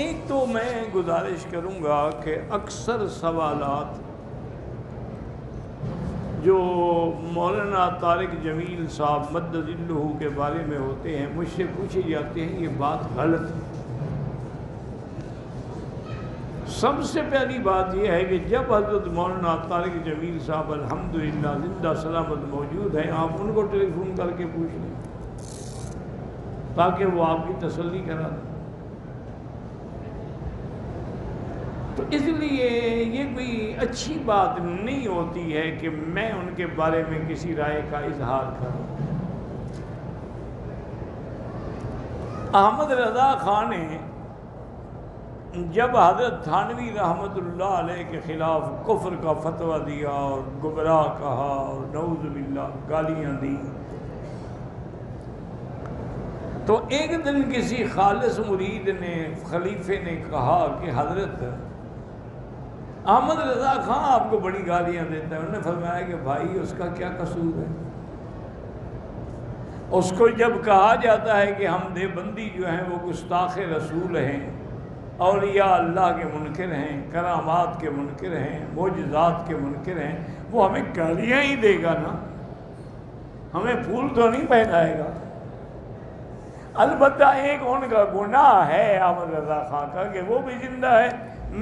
ایک تو میں گزارش کروں گا کہ اکثر سوالات جو مولانا طارق جمیل صاحب مدد ذلہ کے بارے میں ہوتے ہیں مجھ سے پوچھے جاتے ہیں، یہ بات غلط ہے۔ سب سے پہلی بات یہ ہے کہ جب حضرت مولانا طارق جمیل صاحب الحمدللہ زندہ سلامت موجود ہیں، آپ ان کو ٹیلی فون کر کے پوچھ لیں تاکہ وہ آپ کی تسلی کرا دیں۔ تو اس لیے یہ کوئی اچھی بات نہیں ہوتی ہے کہ میں ان کے بارے میں کسی رائے کا اظہار کروں۔ احمد رضا خان نے جب حضرت تھانوی رحمۃ اللہ علیہ کے خلاف کفر کا فتویٰ دیا اور گمراہ کہا اور نعوذ باللہ گالیاں دی، تو ایک دن کسی خالص مرید نے خلیفے نے کہا کہ حضرت احمد رضا خان آپ کو بڑی گالیاں دیتا ہے۔ انہوں نے فرمایا کہ بھائی اس کا کیا قصور ہے؟ اس کو جب کہا جاتا ہے کہ ہم دیوبندی جو ہیں وہ گستاخ رسول ہیں، اولیاء اللہ کے منکر ہیں، کرامات کے منکر ہیں، معجزات کے منکر ہیں، وہ ہمیں گالیاں ہی دے گا نا، ہمیں پھول تو نہیں پہنائے گا۔ البتہ ایک ان کا گناہ ہے احمد رضا خان کا کہ وہ بھی زندہ ہے،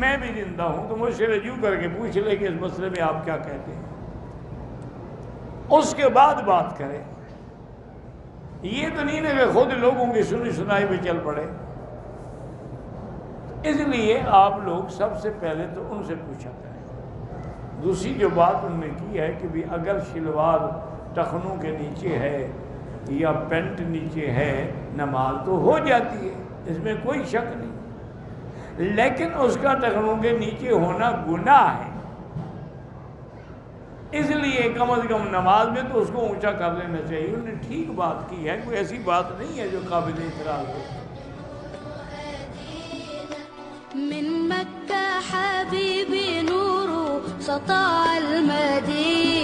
میں بھی زندہ ہوں، تو مجھ سے رجوع کر کے پوچھ لے کہ اس مسئلے میں آپ کیا کہتے ہیں، اس کے بعد بات کریں۔ یہ تو نہیں ہے کہ خود لوگوں کی سنی سنائی پہ چل پڑے۔ اس لیے آپ لوگ سب سے پہلے تو ان سے پوچھا کریں۔ دوسری جو بات انہوں نے کی ہے کہ بھی اگر شلوار ٹخنوں کے نیچے ہے یا پینٹ نیچے ہے نماز تو ہو جاتی ہے، اس میں کوئی شک نہیں، لیکن اس کا ٹخنوں کے نیچے ہونا گناہ ہے، اس لیے کم از کم نماز میں تو اس کو اونچا کر لینا چاہیے۔ انہوں نے ٹھیک بات کی ہے، کوئی ایسی بات نہیں ہے جو قابل اعتراض ہو۔ من مكة حبيبي نور سطع المدينة